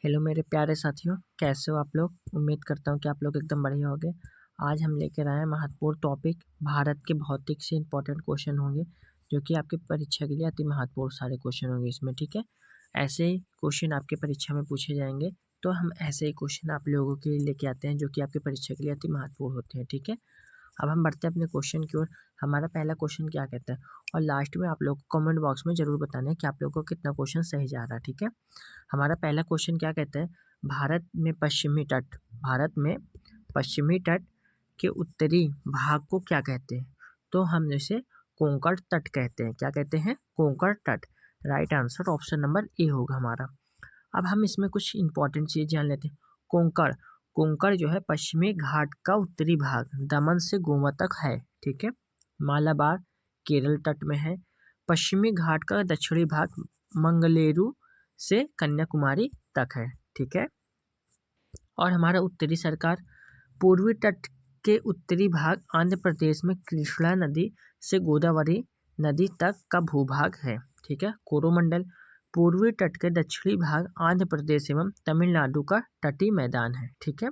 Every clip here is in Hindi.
हेलो मेरे प्यारे साथियों, कैसे हो आप लोग। उम्मीद करता हूँ कि आप लोग एकदम बढ़िया होंगे। आज हम लेकर आए हैं महत्वपूर्ण टॉपिक। भारत के भौतिक से इंपॉर्टेंट क्वेश्चन होंगे जो कि आपकी परीक्षा के लिए अति महत्वपूर्ण सारे क्वेश्चन होंगे इसमें। ठीक है, ऐसे ही क्वेश्चन आपके परीक्षा में पूछे जाएंगे, तो हम ऐसे ही क्वेश्चन आप लोगों के लिए लेके आते हैं जो कि आपकी परीक्षा के लिए अति महत्वपूर्ण होते हैं। ठीक है, अब हम बढ़ते हैं अपने क्वेश्चन की ओर। हमारा पहला क्वेश्चन क्या कहता है, और लास्ट में आप लोग को कमेंट बॉक्स में जरूर बताना है कि आप लोगों को कितना क्वेश्चन सही जा रहा है। ठीक है, हमारा पहला क्वेश्चन क्या कहता है, भारत में पश्चिमी तट के उत्तरी भाग को क्या कहते हैं। तो हम इसे कोंकण तट कहते हैं। क्या कहते हैं? कोंकण तट। Right answer option number A होगा हमारा। अब हम इसमें कुछ इंपॉर्टेंट चीज जान लेते हैं। कोंकण कोंकण जो है पश्चिमी घाट का उत्तरी भाग दमन से गोवा तक है। ठीक है, मालाबार केरल तट में है। पश्चिमी घाट का दक्षिणी भाग मंगलेरू से कन्याकुमारी तक है। ठीक है, और हमारा उत्तरी सरकार पूर्वी तट के उत्तरी भाग आंध्र प्रदेश में कृष्णा नदी से गोदावरी नदी तक का भूभाग है। ठीक है, कोरोमंडल पूर्वी तट के दक्षिणी भाग आंध्र प्रदेश एवं तमिलनाडु का तटीय मैदान है। ठीक है,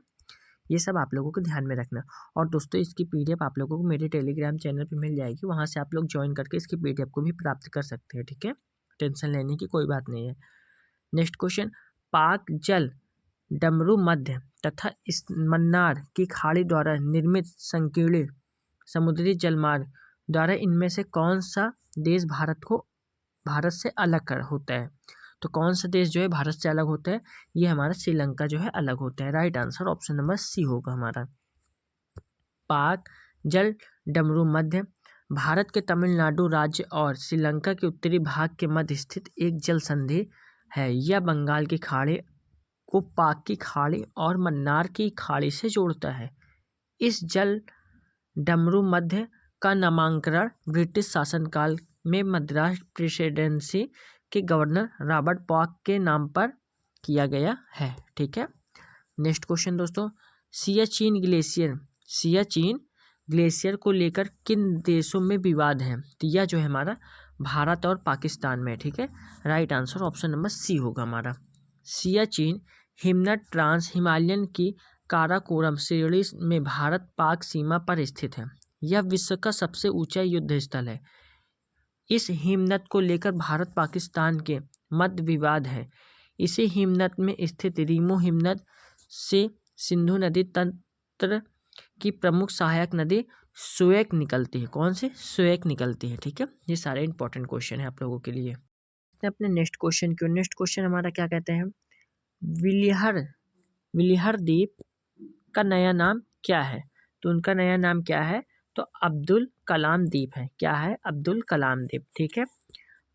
ये सब आप लोगों को ध्यान में रखना। और दोस्तों, इसकी पीडीएफ आप लोगों को मेरे टेलीग्राम चैनल पे मिल जाएगी, वहाँ से आप लोग ज्वाइन करके इसकी पीडीएफ को भी प्राप्त कर सकते हैं। ठीक है, टेंशन लेने की कोई बात नहीं है। नेक्स्ट क्वेश्चन, पाक जल डमरू मध्य तथा इस मन्नार की खाड़ी द्वारा निर्मित संकीर्ण समुद्री जलमार्ग द्वारा इनमें से कौन सा देश भारत से अलग कर होता है। तो कौन सा देश जो है भारत से अलग होता है, ये हमारा श्रीलंका जो है अलग होता है। Right answer option number C होगा हमारा। पाक जल डमरू मध्य भारत के तमिलनाडु राज्य और श्रीलंका के उत्तरी भाग के मध्य स्थित एक जल संधि है। यह बंगाल की खाड़ी को पाक की खाड़ी और मन्नार की खाड़ी से जोड़ता है। इस जल डमरू मध्य का नामकरण ब्रिटिश शासनकाल में मद्रास प्रेसिडेंसी के गवर्नर रॉबर्ट पॉक के नाम पर किया गया है। ठीक है, नेक्स्ट क्वेश्चन दोस्तों, सियाचिन ग्लेशियर को लेकर किन देशों में विवाद है। तो यह जो है हमारा भारत और पाकिस्तान में। ठीक है, right answer option number C होगा हमारा। सियाचिन हिमनद ट्रांस हिमालयन की काराकोरम श्रेणी में भारत पाक सीमा पर स्थित है। यह विश्व का सबसे ऊंचा युद्ध स्थल है। इस हिमनद को लेकर भारत पाकिस्तान के मध्य विवाद है। इसी हिमनद में स्थित रीमो हिमनद से सिंधु नदी तंत्र की प्रमुख सहायक नदी सुएक निकलती है। कौन सी? सुएक निकलती है। ठीक है, ये सारे इंपॉर्टेंट क्वेश्चन है आप लोगों के लिए। अपने नेक्स्ट क्वेश्चन क्यों, नेक्स्ट क्वेश्चन हमारा क्या कहते हैं, विलिहर द्वीप का नया नाम क्या है। तो उनका नया नाम क्या है, तो अब्दुल कलाम द्वीप है। क्या है? अब्दुल कलाम द्वीप। ठीक है,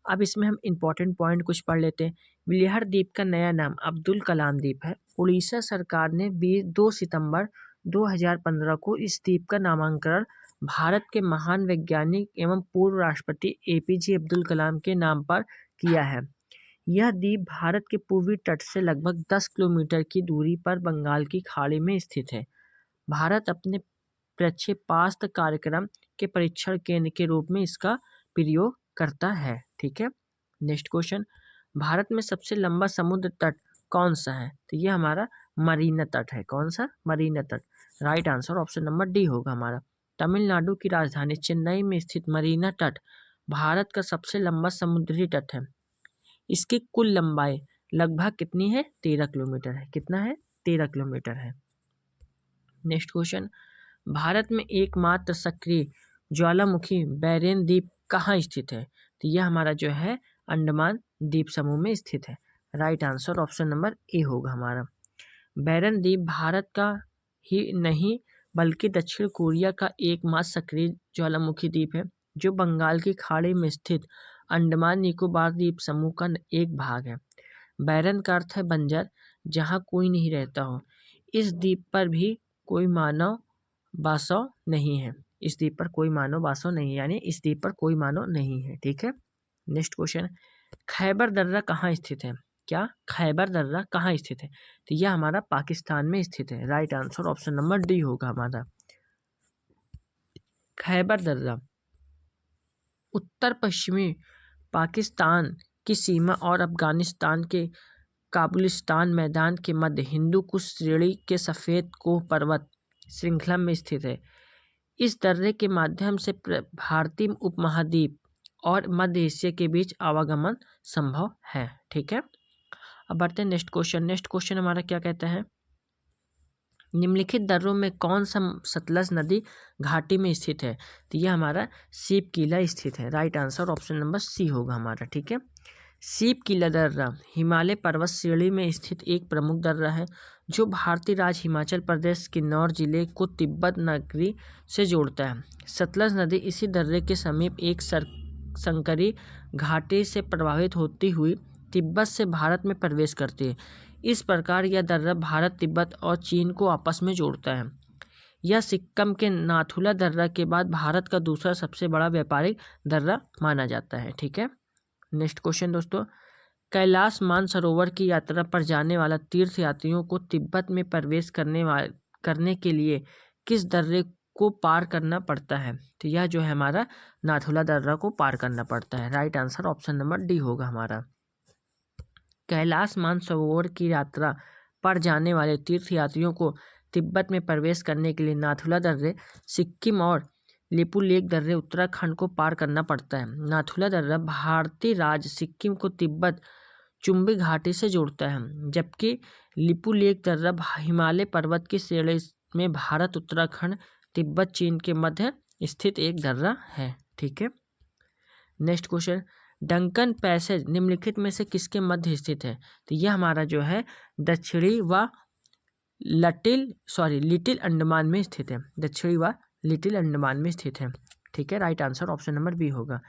अब इसमें हम इंपॉर्टेंट पॉइंट कुछ पढ़ लेते हैं। विलिहर द्वीप का नया नाम अब्दुल कलाम द्वीप है। उड़ीसा सरकार ने 2 सितंबर 2015 को इस द्वीप का नामकरण भारत के महान वैज्ञानिक एवं पूर्व राष्ट्रपति एपीजे अब्दुल कलाम के नाम पर किया है। यह द्वीप भारत के पूर्वी तट से लगभग 10 किलोमीटर की दूरी पर बंगाल की खाड़ी में स्थित है। भारत अपने प्रक्षेपास्त्र कार्यक्रम के परीक्षण केंद्र के रूप में इसका प्रयोग करता है। ठीक है, नेक्स्ट क्वेश्चन, भारत में सबसे लंबा समुद्र तट कौन सा है। तो ये हमारा मरीना तट है। कौन सा? मरीना तट। Right answer option number D होगा हमारा। तमिलनाडु की राजधानी चेन्नई में स्थित मरीना तट भारत का सबसे लंबा समुद्री तट है। इसकी कुल लंबाई लगभग कितनी है? 13 किलोमीटर है। कितना है? 13 किलोमीटर है। नेक्स्ट क्वेश्चन, भारत में एकमात्र सक्रिय ज्वालामुखी बैरेन द्वीप कहाँ स्थित है। तो यह हमारा जो है अंडमान द्वीप समूह में स्थित है। Right answer option number A होगा हमारा। बैरन द्वीप भारत का ही नहीं बल्कि दक्षिण कोरिया का एकमात्र सक्रिय ज्वालामुखी द्वीप है जो बंगाल की खाड़ी में स्थित अंडमान निकोबार द्वीप समूह का एक भाग है। बैरन का अर्थ है बंजर, जहाँ कोई नहीं रहता हो। इस द्वीप पर भी कोई मानव वासव नहीं है। इस द्वीप पर कोई मानव वासव नहीं है, यानी इस द्वीप पर कोई मानव नहीं है। ठीक है, नेक्स्ट क्वेश्चन, खैबर दर्रा कहाँ स्थित है। क्या? खैबर दर्रा कहाँ स्थित है। तो यह हमारा पाकिस्तान में स्थित है। Right answer option number D होगा हमारा। खैबर दर्रा उत्तर पश्चिमी पाकिस्तान की सीमा और अफगानिस्तान के काबुलिस्तान मैदान के मध्य हिंदू कुश श्रेणी के सफ़ेद कोह पर्वत श्रृंखला में स्थित है। इस दर्रे के माध्यम से भारतीय उपमहाद्वीप और मध्य एशिया के बीच आवागमन संभव है। ठीक है, अब बढ़ते हैं नेक्स्ट क्वेश्चन। नेक्स्ट क्वेश्चन हमारा क्या कहता है, निम्नलिखित दर्रों में कौन सा सतलज नदी घाटी में स्थित है? तो यह हमारा सीप किला स्थित है। Right answer option number C होगा हमारा। ठीक है, सीप किला दर्रा हिमालय पर्वत श्रेणी में स्थित एक प्रमुख दर्रा है जो भारतीय राज्य हिमाचल प्रदेश किन्नौर जिले को तिब्बत नगरी से जोड़ता है। सतलज नदी इसी दर्रे के समीप एक संकरी घाटी से प्रभावित होती हुई तिब्बत से भारत में प्रवेश करती है। इस प्रकार यह दर्रा भारत, तिब्बत और चीन को आपस में जोड़ता है। यह सिक्किम के नाथुला दर्रा के बाद भारत का दूसरा सबसे बड़ा व्यापारिक दर्रा माना जाता है। ठीक है, नेक्स्ट क्वेश्चन दोस्तों, कैलाश मानसरोवर की यात्रा पर जाने वाला तीर्थ यात्रियों को तिब्बत में प्रवेश करने के लिए किस दर्रे को पार करना पड़ता है? तो यह जो है हमारा नाथुला दर्रा को पार करना पड़ता है। Right answer option number D होगा हमारा। कैलाश मानसरोवर की यात्रा पर जाने वाले तीर्थ यात्रियों को तिब्बत में प्रवेश करने के लिए नाथुला दर्रे सिक्किम और लिपुलेख दर्रे उत्तराखंड को पार करना पड़ता है। नाथुला दर्रा भारतीय राज्य सिक्किम को तिब्बत चुंबी घाटी से जोड़ता है, जबकि लिपुलेख दर्रा हिमालय पर्वत की श्रेणी में भारत, उत्तराखंड, तिब्बत, चीन के मध्य स्थित एक दर्रा है। ठीक है, नेक्स्ट क्वेश्चन, डंकन पैसेज निम्नलिखित में से किसके मध्य स्थित है? तो यह हमारा जो है दक्षिणी व लिटिल अंडमान में स्थित है। दक्षिणी व लिटिल अंडमान में स्थित है। ठीक है, right answer option number B होगा।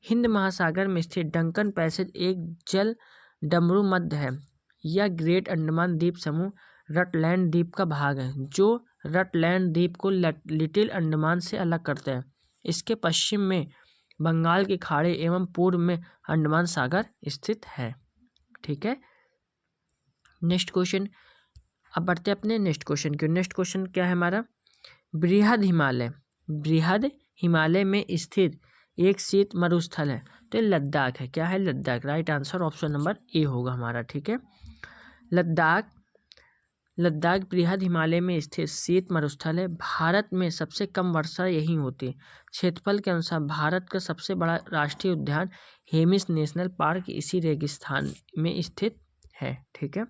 हिंद महासागर में स्थित डंकन पैसेज एक जल डमरू मध्य है। यह ग्रेट अंडमान द्वीप समूह रटलैंड द्वीप का भाग है, जो रटलैंड द्वीप को लिटिल अंडमान से अलग करता है। इसके पश्चिम में बंगाल की खाड़ी एवं पूर्व में अंडमान सागर स्थित है। ठीक है, नेक्स्ट क्वेश्चन, अब बढ़ते अपने नेक्स्ट क्वेश्चन की। नेक्स्ट क्वेश्चन क्या है हमारा, बृहद हिमालय में स्थित एक शीत मरुस्थल है। तो लद्दाख है। क्या है? Ladakh. Right answer option number A होगा हमारा। ठीक है, लद्दाख बृहद हिमालय में स्थित शीत मरुस्थल है। भारत में सबसे कम वर्षा यहीं होती है। क्षेत्रफल के अनुसार भारत का सबसे बड़ा राष्ट्रीय उद्यान हेमिस नेशनल पार्क इसी रेगिस्तान में स्थित है। ठीक है,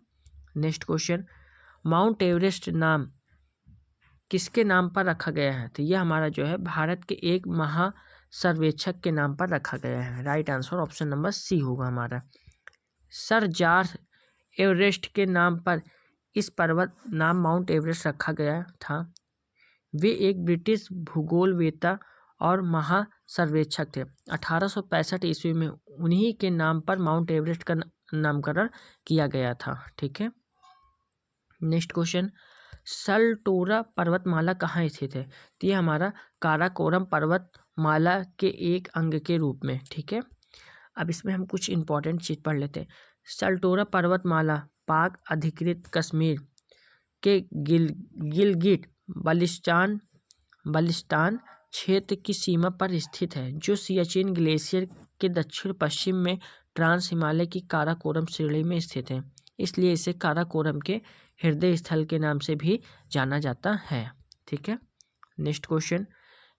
नेक्स्ट क्वेश्चन, माउंट एवरेस्ट नाम किसके नाम पर रखा गया है? तो यह हमारा जो है भारत के एक महासर्वेक्षक के नाम पर रखा गया है। Right answer option number C होगा हमारा। सर जॉर्ज एवरेस्ट के नाम पर इस पर्वत नाम माउंट एवरेस्ट रखा गया था। वे एक ब्रिटिश भूगोलवेत्ता और महासर्वेक्षक थे। 1865 ईस्वी में उन्हीं के नाम पर माउंट एवरेस्ट का नामकरण किया गया था। ठीक है, नेक्स्ट क्वेश्चन, सल्टोरा पर्वतमाला कहाँ स्थित है? तो ये हमारा काराकोरम पर्वतमाला के एक अंग के रूप में। ठीक है, अब इसमें हम कुछ इंपॉर्टेंट चीज़ पढ़ लेते हैं। सल्टोरा पर्वतमाला पाक अधिकृत कश्मीर के गिलगिट बल्टिस्तान क्षेत्र की सीमा पर स्थित है, जो सियाचिन ग्लेशियर के दक्षिण पश्चिम में ट्रांस हिमालय की काराकोरम श्रेणी में स्थित है। इसलिए इसे काराकोरम के हृदय स्थल के नाम से भी जाना जाता है। ठीक है, नेक्स्ट क्वेश्चन,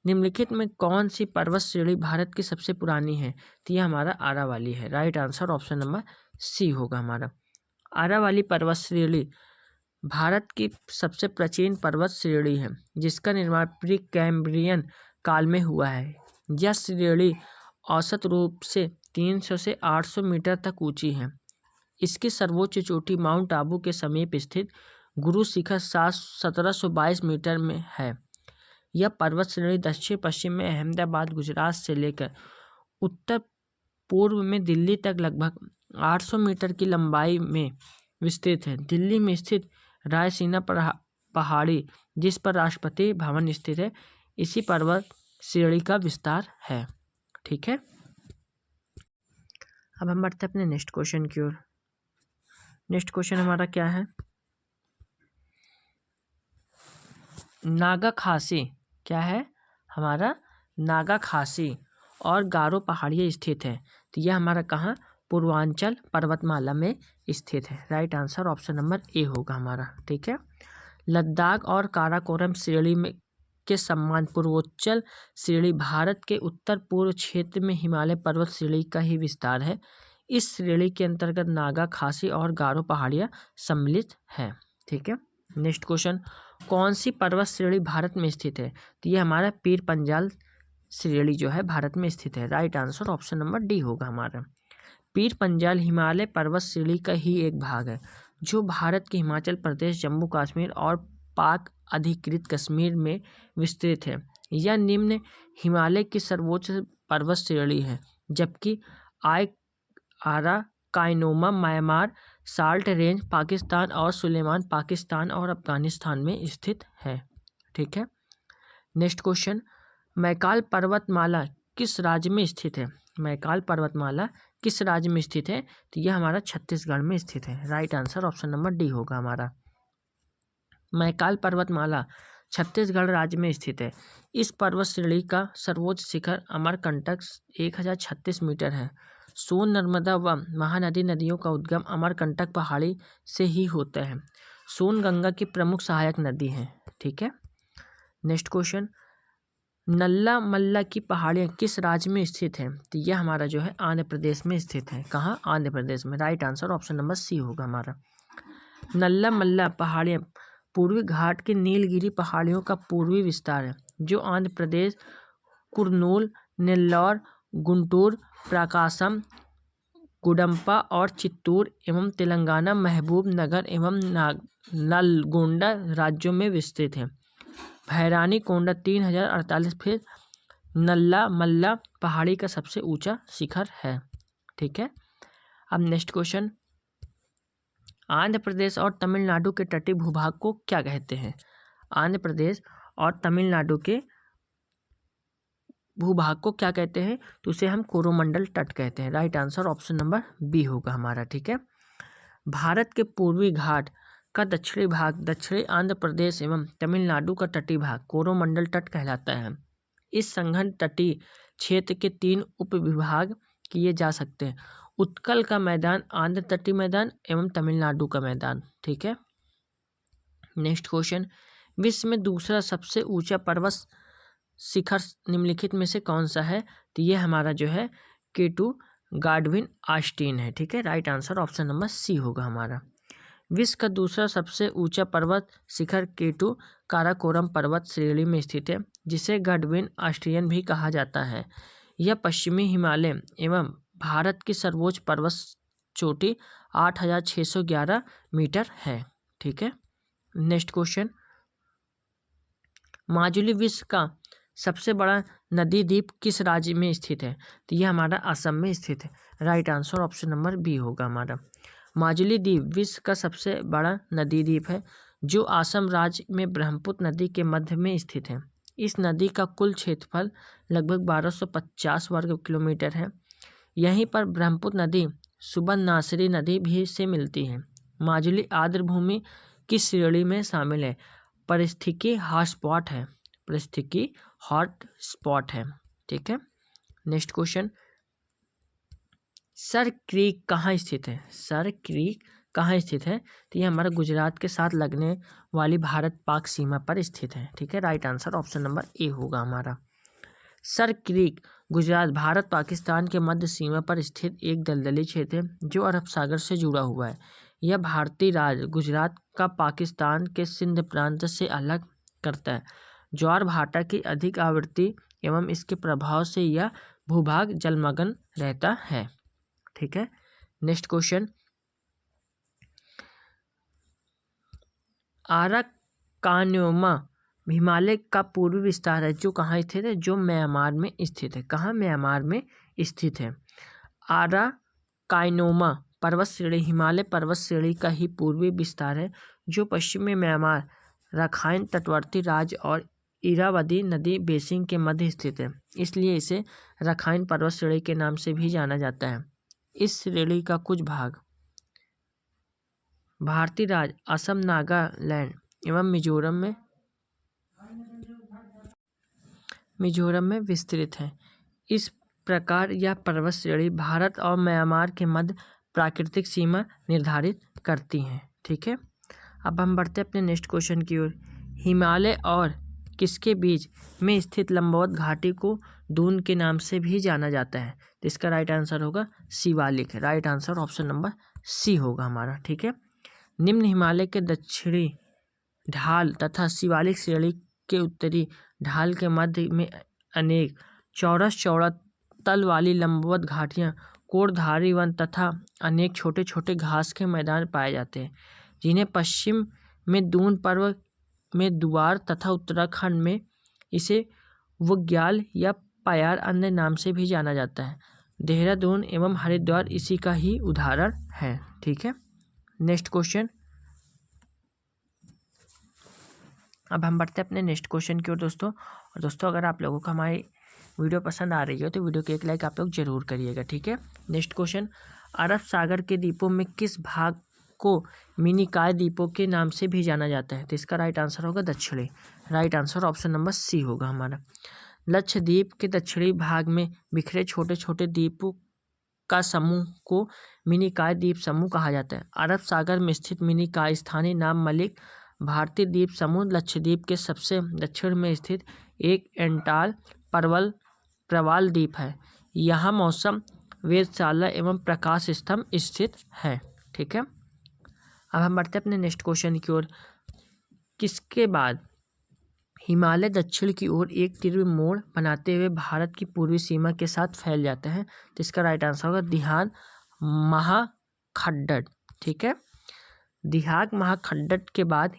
निम्नलिखित में कौन सी पर्वत श्रेणी भारत की सबसे पुरानी है? तो यह हमारा आरावली है। Right answer option number C होगा हमारा। आरावली पर्वत श्रेणी भारत की सबसे प्राचीन पर्वत श्रेणी है, जिसका निर्माण प्री कैम्ब्रियन काल में हुआ है। यह श्रेणी औसत रूप से 300 से 800 मीटर तक ऊंची है। इसकी सर्वोच्च चोटी माउंट आबू के समीप स्थित गुरु शिखर 1722 मीटर में है। यह पर्वत श्रेणी दक्षिण पश्चिम में अहमदाबाद गुजरात से लेकर उत्तर पूर्व में दिल्ली तक लगभग 800 मीटर की लंबाई में विस्तृत है। दिल्ली में स्थित रायसीना पहाड़ी, जिस पर राष्ट्रपति भवन स्थित है, इसी पर्वत श्रेणी का विस्तार है। ठीक है, अब हम बढ़ते हैं अपने नेक्स्ट क्वेश्चन की ओर। नेक्स्ट क्वेश्चन हमारा क्या है, नागा खासी। क्या है हमारा? नागा खासी और गारो पहाड़ियाँ स्थित है। तो यह हमारा कहाँ? पूर्वांचल पर्वतमाला में स्थित है। Right answer option number A होगा हमारा। ठीक है, लद्दाख और काराकोरम श्रेणी में के सम्मान पूर्वोच्चल श्रेणी भारत के उत्तर पूर्व क्षेत्र में हिमालय पर्वत श्रेणी का ही विस्तार है। इस श्रेणी के अंतर्गत नागा, खासी और गारो पहाड़ियाँ सम्मिलित हैं। ठीक है, नेक्स्ट क्वेश्चन, कौन सी पर्वत श्रेणी भारत में स्थित है? तो ये हमारा पीर पंजाल श्रेणी जो है भारत में स्थित है। Right answer option number D होगा हमारा। पीर पंजाल हिमालय पर्वत श्रेणी का ही एक भाग है जो भारत के हिमाचल प्रदेश, जम्मू कश्मीर और पाक अधिकृत कश्मीर में विस्तृत है। यह निम्न हिमालय की सर्वोच्च पर्वत श्रेणी है, जबकि आराकानोमा म्यांमार, साल्ट रेंज पाकिस्तान और सुलेमान पाकिस्तान और अफगानिस्तान में स्थित है। ठीक है, नेक्स्ट क्वेश्चन, मैकाल पर्वतमाला किस राज्य में स्थित है? मैकाल पर्वतमाला किस राज्य में स्थित है? तो यह हमारा छत्तीसगढ़ में स्थित है। Right answer option number D होगा हमारा। मैकाल पर्वतमाला छत्तीसगढ़ राज्य में स्थित है। इस पर्वत श्रेणी का सर्वोच्च शिखर अमरकंटक 1036 मीटर है। सोन, नर्मदा व महानदी नदियों का उद्गम अमरकंटक पहाड़ी से ही होता है। सोन गंगा की प्रमुख सहायक नदी है। ठीक है, नेक्स्ट क्वेश्चन, नल्ला मल्ला की पहाड़ियाँ किस राज्य में स्थित है? तो यह हमारा जो है आंध्र प्रदेश में स्थित है। कहाँ? आंध्र प्रदेश में। Right answer option number C होगा हमारा। नल्ला मल्ला पहाड़ियाँ पूर्वी घाट की नीलगिरी पहाड़ियों का पूर्वी विस्तार है जो आंध्र प्रदेश, कुर्नूल, नेल्लौर, गुंटूर, प्रकाशम, गुडम्पा और चित्तूर एवं तेलंगाना, महबूब नगर एवं नलगोंडा राज्यों में विस्तृत है। भैरानी कोंडा 3048 फीट नल्ला मल्ला पहाड़ी का सबसे ऊंचा शिखर है। ठीक है, अब नेक्स्ट क्वेश्चन, आंध्र प्रदेश और तमिलनाडु के तटीय भूभाग को क्या कहते हैं? आंध्र प्रदेश और तमिलनाडु के भूभाग को क्या कहते हैं? तो उसे हम कोरोमंडल तट कहते हैं। Right answer option number B होगा हमारा। ठीक है, भारत के पूर्वी घाट का दक्षिणी भाग दक्षिणी आंध्र प्रदेश एवं तमिलनाडु का तटीय भाग कोरोमंडल तट कहलाता है। इस संघन तटीय क्षेत्र के 3 उपविभाग किए जा सकते हैं: उत्कल का मैदान, आंध्र तटीय मैदान एवं तमिलनाडु का मैदान। ठीक है, नेक्स्ट क्वेश्चन, विश्व में दूसरा सबसे ऊंचा पर्वत शिखर निम्नलिखित में से कौन सा है? तो ये हमारा जो है K2 गाडविन ऑस्टिन है। ठीक है, right answer option number C होगा हमारा। विश्व का दूसरा सबसे ऊंचा पर्वत शिखर K2 काराकोरम पर्वत श्रेणी में स्थित है, जिसे गाडविन ऑस्टिन भी कहा जाता है। यह पश्चिमी हिमालय एवं भारत की सर्वोच्च पर्वत चोटी 8611 मीटर है। ठीक है, नेक्स्ट क्वेश्चन, माजुली विश्व का सबसे बड़ा नदी द्वीप किस राज्य में स्थित है? तो यह हमारा असम में स्थित है। Right answer option number B होगा हमारा। माजुली द्वीप विश्व का सबसे बड़ा नदी द्वीप है जो असम राज्य में ब्रह्मपुत्र नदी के मध्य में स्थित है। इस नदी का कुल क्षेत्रफल लगभग 1250 वर्ग किलोमीटर है। यहीं पर ब्रह्मपुत्र नदी सुबर्णनासरी नदी भी से मिलती है। माजुली आर्द्र भूमि की श्रेणी में शामिल है। पारिस्थितिकी हॉटस्पॉट है। पारिस्थितिकी हॉट स्पॉट है। ठीक है, नेक्स्ट क्वेश्चन, सर क्रीक कहाँ स्थित है? सर क्रीक कहाँ स्थित है? तो ये हमारा गुजरात के साथ लगने वाली भारत पाक सीमा पर स्थित है। ठीक है, right answer option number A होगा हमारा। सर क्रीक गुजरात भारत पाकिस्तान के मध्य सीमा पर स्थित एक दलदली क्षेत्र है जो अरब सागर से जुड़ा हुआ है। यह भारतीय राज्य गुजरात का पाकिस्तान के सिंध प्रांत से अलग करता है। ज्वार भाटा की अधिक आवृत्ति एवं इसके प्रभाव से यह भूभाग जलमग्न रहता है। ठीक है, नेक्स्ट क्वेश्चन, आराकानोमा हिमालय का पूर्वी विस्तार है जो कहाँ स्थित है? जो म्यांमार में स्थित है। कहाँ? म्यांमार में स्थित है। आराकानोमा पर्वत श्रेणी हिमालय पर्वत श्रेणी का ही पूर्वी विस्तार है जो पश्चिमी म्यांमार, राखाइन तटवर्ती राज्य और इरावदी नदी बेसिन के मध्य स्थित है, इसलिए इसे राखाइन पर्वत श्रेणी के नाम से भी जाना जाता है। इस श्रेणी का कुछ भाग भारतीय राज्य असम, नागालैंड एवं मिजोरम में विस्तृत है। इस प्रकार या पर्वत श्रेणी भारत और म्यांमार के मध्य प्राकृतिक सीमा निर्धारित करती हैं। ठीक है, अब हम बढ़ते हैं अपने नेक्स्ट क्वेश्चन की ओर। हिमालय और किसके बीच में स्थित लंबवत घाटी को दून के नाम से भी जाना जाता है? तो इसका राइट आंसर होगा Shivalik. Right answer option number C होगा हमारा। ठीक है, निम्न हिमालय के दक्षिणी ढाल तथा शिवालिक श्रेणी के उत्तरी ढाल के मध्य में अनेक चौड़ा तल वाली लंबवत घाटियां, कोड़धारी वन तथा अनेक छोटे छोटे घास के मैदान पाए जाते हैं, जिन्हें पश्चिम में दून पर्वत में द्वार तथा उत्तराखंड में इसे बुग्याल या पायार अन्य नाम से भी जाना जाता है। देहरादून एवं हरिद्वार इसी का ही उदाहरण है। ठीक है, नेक्स्ट क्वेश्चन। अब हम बढ़ते हैं अपने नेक्स्ट क्वेश्चन की ओर दोस्तों। और दोस्तों, अगर आप लोगों को हमारी वीडियो पसंद आ रही हो तो वीडियो को एक लाइक आप लोग जरूर करिएगा। ठीक है, नेक्स्ट क्वेश्चन। अरब सागर के द्वीपों में किस भाग को मिनिकॉय द्वीपों के नाम से भी जाना जाता है? तो इसका राइट आंसर होगा दक्षिणी। Right answer option number C होगा हमारा। लक्षद्वीप के दक्षिणी भाग में बिखरे छोटे छोटे द्वीपों का समूह को मिनिकॉय द्वीप समूह कहा जाता है। अरब सागर में स्थित मिनिकॉय स्थानीय नाम मलिक भारतीय द्वीप समूह लक्षद्वीप के सबसे दक्षिण में स्थित एक एंटाल प्रवाल द्वीप है। यहाँ मौसम वेधशाला एवं प्रकाश स्तंभ स्थित है। ठीक है, अब हम बढ़ते हैं अपने नेक्स्ट क्वेश्चन की ओर। किसके बाद हिमालय दक्षिण की ओर एक तीव्र मोड़ बनाते हुए भारत की पूर्वी सीमा के साथ फैल जाता है? तो इसका राइट आंसर होगा दिहांग महाखंडट। ठीक है, दिहांग महाखंडट के बाद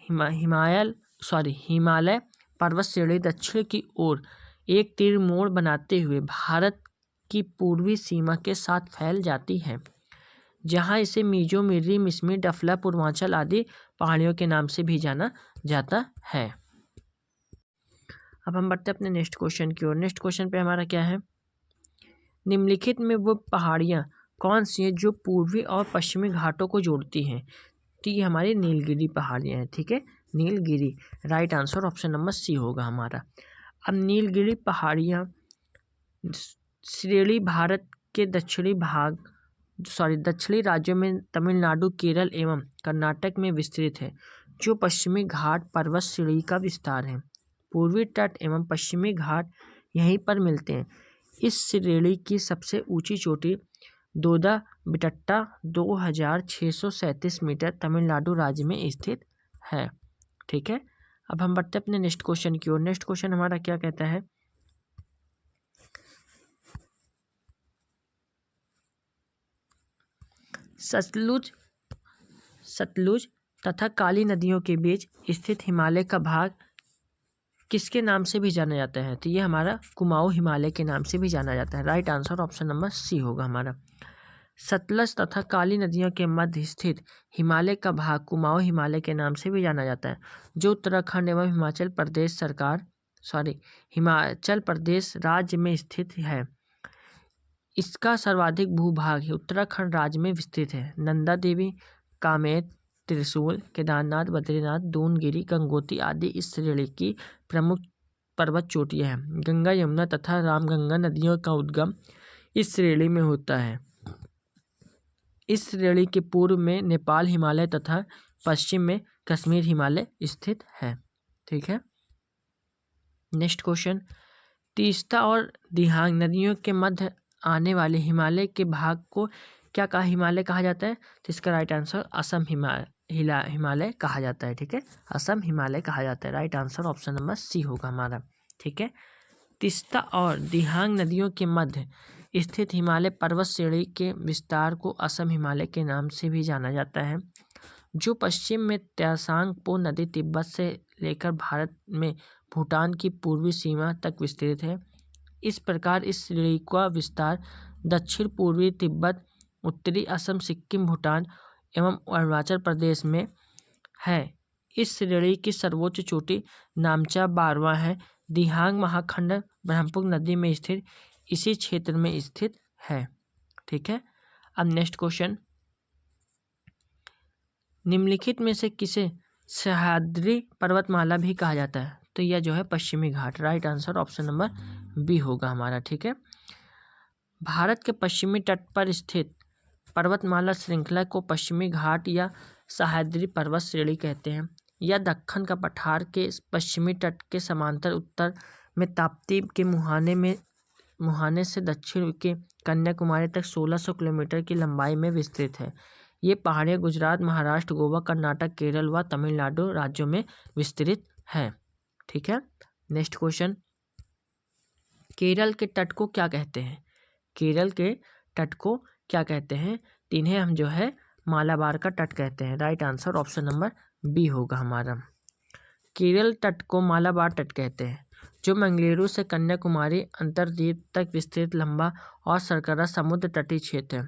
हिमालय पर्वत श्रेणी दक्षिण की ओर एक तीव्र मोड़ बनाते हुए भारत की पूर्वी सीमा के साथ फैल जाती है, जहां इसे मीजो मिर्री मिसमी डफला पूर्वांचल आदि पहाड़ियों के नाम से भी जाना जाता है। अब हम बढ़ते हैं अपने नेक्स्ट क्वेश्चन की ओर। नेक्स्ट क्वेश्चन पे हमारा क्या है? निम्नलिखित में वो पहाड़ियाँ कौन सी हैं जो पूर्वी और पश्चिमी घाटों को जोड़ती हैं? तो ये हमारी नीलगिरी पहाड़ियाँ हैं। ठीक है, Nilgiri. Right answer option number C होगा हमारा। अब नीलगिरी पहाड़ियाँ श्रेणी भारत के दक्षिणी राज्यों में तमिलनाडु, केरल एवं कर्नाटक में विस्तृत है, जो पश्चिमी घाट पर्वत श्रेणी का विस्तार है। पूर्वी तट एवं पश्चिमी घाट यहीं पर मिलते हैं। इस श्रेणी की सबसे ऊंची चोटी दोदाबिट्टा 2637 मीटर तमिलनाडु राज्य में स्थित है। ठीक है, अब हम बढ़ते अपने नेक्स्ट क्वेश्चन की ओर। नेक्स्ट क्वेश्चन हमारा क्या कहता है? सतलुज तथा काली नदियों के बीच स्थित हिमालय का भाग किसके नाम से भी जाना जाता है? तो ये हमारा कुमाऊं हिमालय के नाम से भी जाना जाता है। Right answer option number C होगा हमारा। सतलज तथा काली नदियों के मध्य स्थित हिमालय का भाग कुमाऊं हिमालय के नाम से भी जाना जाता है, जो उत्तराखंड एवं हिमाचल प्रदेश राज्य में स्थित है। इसका सर्वाधिक भूभाग उत्तराखंड राज्य में विस्तृत है। नंदा देवी, कामेत, त्रिशूल, केदारनाथ, बद्रीनाथ, दूनगिरी, गंगोत्री आदि इस श्रेणी की प्रमुख पर्वत चोटियां हैं। गंगा, यमुना तथा रामगंगा नदियों का उद्गम इस श्रेणी में होता है। इस श्रेणी के पूर्व में नेपाल हिमालय तथा पश्चिम में कश्मीर हिमालय स्थित है। ठीक है, नेक्स्ट क्वेश्चन। तीस्ता और दिहांग नदियों के मध्य आने वाले हिमालय के भाग को क्या हिमालय कहा जाता है? तो इसका राइट आंसर असम हिमालय कहा जाता है। ठीक है, असम हिमालय कहा जाता है। Right answer option number C होगा हमारा। ठीक है, तीस्ता और दिहांग नदियों के मध्य स्थित हिमालय पर्वत श्रेणी के विस्तार को असम हिमालय के नाम से भी जाना जाता है, जो पश्चिम में त्सांग पो नदी तिब्बत से लेकर भारत में भूटान की पूर्वी सीमा तक विस्तृत है। इस प्रकार इस श्रेणी का विस्तार दक्षिण पूर्वी तिब्बत, उत्तरी असम, सिक्किम, भूटान एवं अरुणाचल प्रदेश में है। इस श्रेणी की सर्वोच्च चोटी नामचा बारवा है। दिहांग महाखंड ब्रह्मपुत्र नदी में स्थित इसी क्षेत्र में स्थित है। ठीक है, अब नेक्स्ट क्वेश्चन। निम्नलिखित में से किसे सह्याद्री पर्वतमाला भी कहा जाता है? तो यह जो है पश्चिमी घाट। Right answer option number B होगा हमारा। ठीक है, भारत के पश्चिमी तट पर स्थित पर्वतमाला श्रृंखला को पश्चिमी घाट या सह्याद्री पर्वत श्रेणी कहते हैं। यह दक्कन का पठार के पश्चिमी तट के समांतर उत्तर में ताप्ती के मुहाने से दक्षिण के कन्याकुमारी तक 1600 किलोमीटर की लंबाई में विस्तृत है। ये पहाड़ियाँ गुजरात, महाराष्ट्र, गोवा, कर्नाटक, केरल व तमिलनाडु राज्यों में विस्तृत है। ठीक है, नेक्स्ट क्वेश्चन, केरल के तट को क्या कहते हैं? केरल के तट को क्या कहते हैं? इन्हें हम जो है मालाबार का तट कहते हैं। Right answer option number B होगा हमारा। केरल तट को मालाबार तट कहते हैं, जो मंगलुरु से कन्याकुमारी अंतर्द्वीप तक विस्तृत लंबा और सरकरा समुद्र तटीय क्षेत्र है।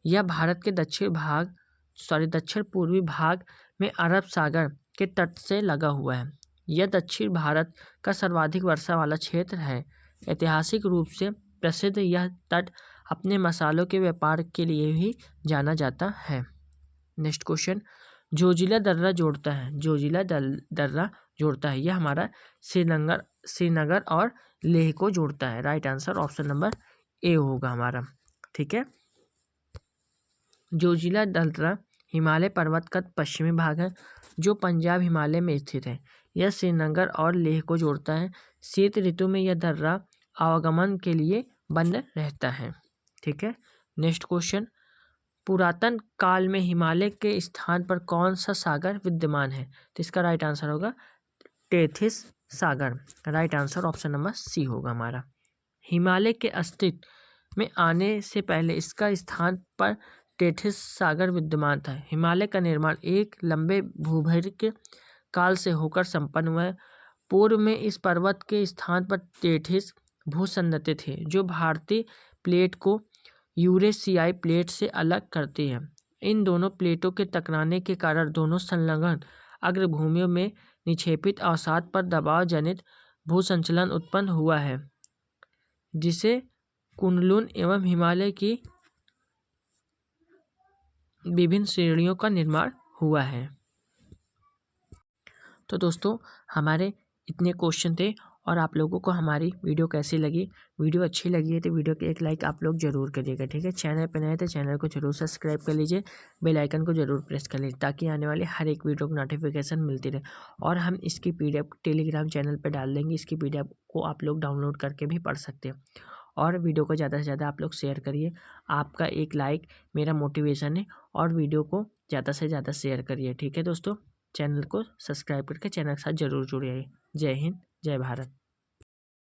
यह भारत के दक्षिण पूर्वी भाग में अरब सागर के तट से लगा हुआ है। यह दक्षिण भारत का सर्वाधिक वर्षा वाला क्षेत्र है। ऐतिहासिक रूप से प्रसिद्ध यह तट अपने मसालों के व्यापार के लिए भी जाना जाता है। नेक्स्ट क्वेश्चन, जोजिला दर्रा जोड़ता है। जोजिला दर्रा जोड़ता है, यह हमारा श्रीनगर और लेह को जोड़ता है। Right answer option number A होगा हमारा। ठीक है, जोजिला दर्रा हिमालय पर्वत का पश्चिमी भाग है, जो पंजाब हिमालय में स्थित है। यह श्रीनगर और लेह को जोड़ता है। शीत ऋतु में यह दर्रा आवागमन के लिए बंद रहता है। ठीक है, नेक्स्ट क्वेश्चन, पुरातन काल में हिमालय के स्थान पर कौन सा सागर विद्यमान है? तो इसका राइट आंसर होगा टेथिस सागर। Right answer option number C होगा हमारा। हिमालय के अस्तित्व में आने से पहले इसका स्थान पर टेथिस सागर विद्यमान था। हिमालय का निर्माण एक लंबे भूभर्ग काल से होकर संपन्न हुआ है। पूर्व में इस पर्वत के स्थान पर टेथिस भूसंतति थे, जो भारतीय प्लेट को यूरेशियाई प्लेट से अलग करती है। इन दोनों प्लेटों के टकराने के कारण दोनों संलग्न अग्रभूमियों में निक्षेपित अवसाद पर दबाव जनित भूसंचलन उत्पन्न हुआ है, जिसे कुनलुन एवं हिमालय की विभिन्न श्रेणियों का निर्माण हुआ है। तो दोस्तों, हमारे इतने क्वेश्चन थे और आप लोगों को हमारी वीडियो कैसी लगी? वीडियो अच्छी लगी है तो वीडियो के एक लाइक आप लोग जरूर करिएगा। ठीक है, चैनल पर नए तो चैनल को जरूर सब्सक्राइब कर लीजिए, बेल आइकन को जरूर प्रेस कर लीजिए, ताकि आने वाले हर एक वीडियो को नोटिफिकेशन मिलती रहे। और हम इसकी PDF टेलीग्राम चैनल पर डाल देंगे। इसकी PDF को आप लोग डाउनलोड करके भी पढ़ सकते हैं। और वीडियो को ज़्यादा से ज़्यादा आप लोग शेयर करिए। आपका एक लाइक मेरा मोटिवेशन है, और वीडियो को ज़्यादा से ज़्यादा शेयर करिए। ठीक है दोस्तों, चैनल को सब्सक्राइब करके चैनल के साथ जरूर जुड़िए। जय हिंद, जय भारत।